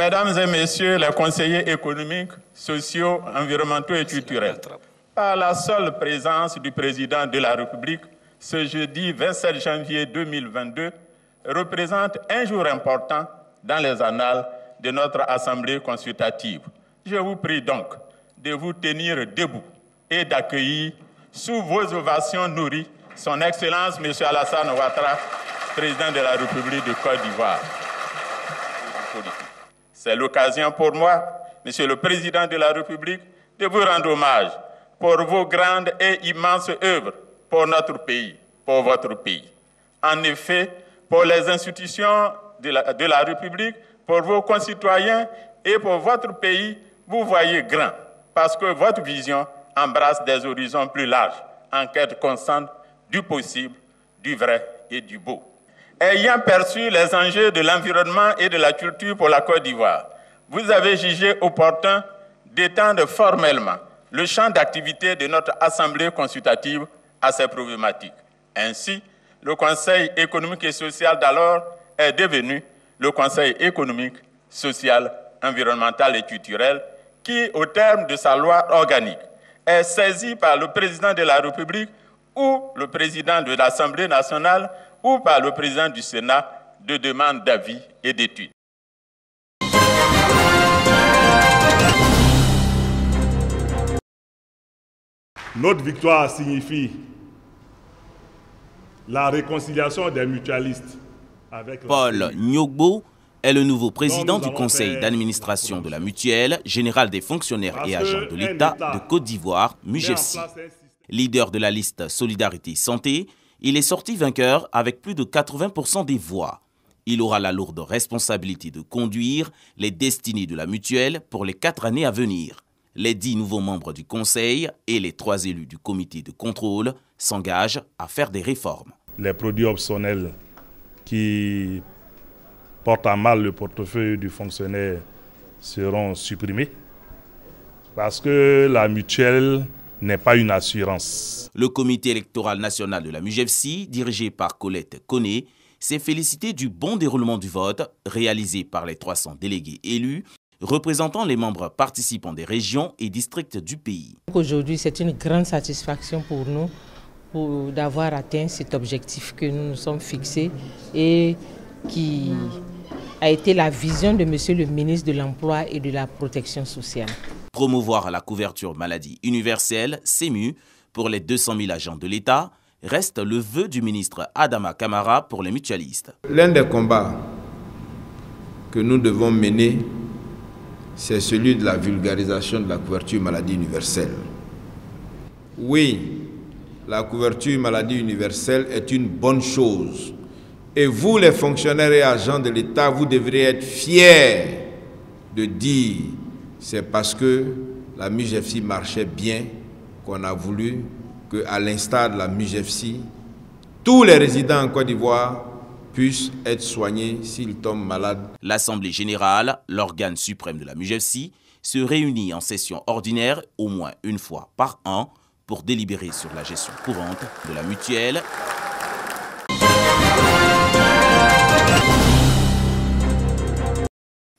Mesdames et Messieurs les conseillers économiques, sociaux, environnementaux et culturels, par la seule présence du Président de la République, ce jeudi 27 janvier 2022 représente un jour important dans les annales de notre Assemblée consultative. Je vous prie donc de vous tenir debout et d'accueillir sous vos ovations nourries son Excellence M. Alassane Ouattara, Président de la République de Côte d'Ivoire. C'est l'occasion pour moi, Monsieur le Président de la République, de vous rendre hommage pour vos grandes et immenses œuvres pour notre pays, pour votre pays. En effet, pour les institutions de la République, pour vos concitoyens et pour votre pays, vous voyez grand, parce que votre vision embrasse des horizons plus larges, en quête constante du possible, du vrai et du beau. Ayant perçu les enjeux de l'environnement et de la culture pour la Côte d'Ivoire, vous avez jugé opportun d'étendre formellement le champ d'activité de notre Assemblée consultative à ces problématiques. Ainsi, le Conseil économique et social d'alors est devenu le Conseil économique, social, environnemental et culturel qui, au terme de sa loi organique, est saisi par le Président de la République ou le Président de l'Assemblée nationale ou par le Président du Sénat de demandes d'avis et d'études. Notre victoire signifie la réconciliation des mutualistes avec Paul Nyogbo est le nouveau président du conseil d'administration de la mutuelle générale des fonctionnaires et agents de l'État de Côte d'Ivoire, MUGEFSI. Leader de la liste Solidarité Santé, il est sorti vainqueur avec plus de 80% des voix. Il aura la lourde responsabilité de conduire les destinées de la mutuelle pour les 4 années à venir. Les 10 nouveaux membres du conseil et les 3 élus du comité de contrôle s'engagent à faire des réformes. Les produits optionnels qui portent à mal le portefeuille du fonctionnaire seront supprimés parce que la mutuelle n'est pas une assurance. Le comité électoral national de la MUGEFSI, dirigé par Colette Koné, s'est félicité du bon déroulement du vote réalisé par les 300 délégués élus représentant les membres participants des régions et districts du pays. Aujourd'hui, c'est une grande satisfaction pour nous d'avoir atteint cet objectif que nous nous sommes fixés et qui a été la vision de Monsieur le ministre de l'Emploi et de la Protection sociale. Promouvoir la couverture maladie universelle, CEMU, pour les 200 000 agents de l'État, reste le vœu du ministre Adama Kamara pour les mutualistes. L'un des combats que nous devons mener, c'est celui de la vulgarisation de la couverture maladie universelle. Oui, la couverture maladie universelle est une bonne chose. Et vous, les fonctionnaires et agents de l'État, vous devriez être fiers de dire c'est parce que la MUGEFSI marchait bien qu'on a voulu qu'à l'instar de la MUGEFSI, tous les résidents en Côte d'Ivoire puissent être soignés s'ils tombent malades. L'Assemblée générale, l'organe suprême de la MUGEFSI, se réunit en session ordinaire au moins une fois par an pour délibérer sur la gestion courante de la mutuelle.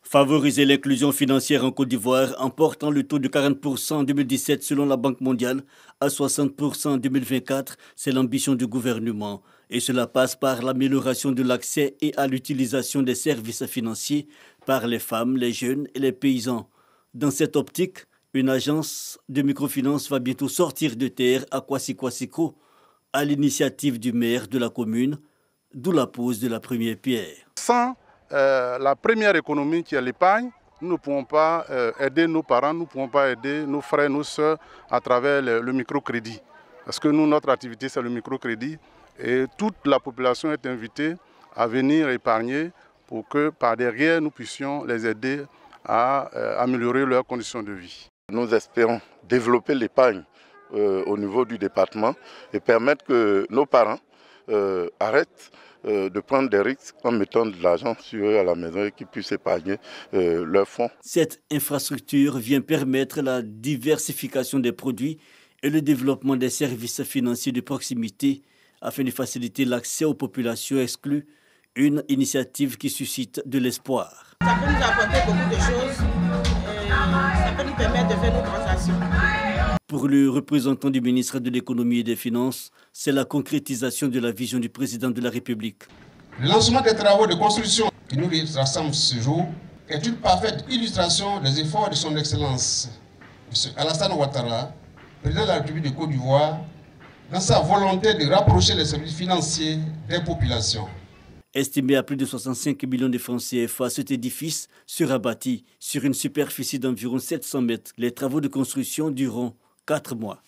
Favoriser l'inclusion financière en Côte d'Ivoire en portant le taux de 40% en 2017 selon la Banque mondiale à 60% en 2024, c'est l'ambition du gouvernement. Et cela passe par l'amélioration de l'accès et à l'utilisation des services financiers par les femmes, les jeunes et les paysans. Dans cette optique, une agence de microfinance va bientôt sortir de terre à Kwasi-Kwasiko à l'initiative du maire de la commune, d'où la pose de la première pierre. Sans la première économie qui est l'épargne, nous ne pouvons pas aider nos parents, nous ne pouvons pas aider nos frères, nos sœurs à travers le microcrédit. Parce que nous, notre activité, c'est le microcrédit et toute la population est invitée à venir épargner pour que par derrière, nous puissions les aider à améliorer leurs conditions de vie. Nous espérons développer l'épargne au niveau du département et permettre que nos parents arrêtent de prendre des risques en mettant de l'argent sur eux à la maison et qu'ils puissent épargner leurs fonds. Cette infrastructure vient permettre la diversification des produits et le développement des services financiers de proximité afin de faciliter l'accès aux populations exclues Une initiative qui suscite de l'espoir. Ça peut nous apporter beaucoup de choses, ça peut nous permettre de faire nos transactions. Pour le représentant du ministre de l'Économie et des Finances, c'est la concrétisation de la vision du président de la République. Le lancement des travaux de construction qui nous rassemblent ce jour est une parfaite illustration des efforts de son Excellence M. Alassane Ouattara, président de la République de Côte d'Ivoire, dans sa volonté de rapprocher les services financiers des populations. Estimé à plus de 65 millions de francs CFA, cet édifice sera bâti sur une superficie d'environ 700 mètres. Les travaux de construction dureront 4 mois.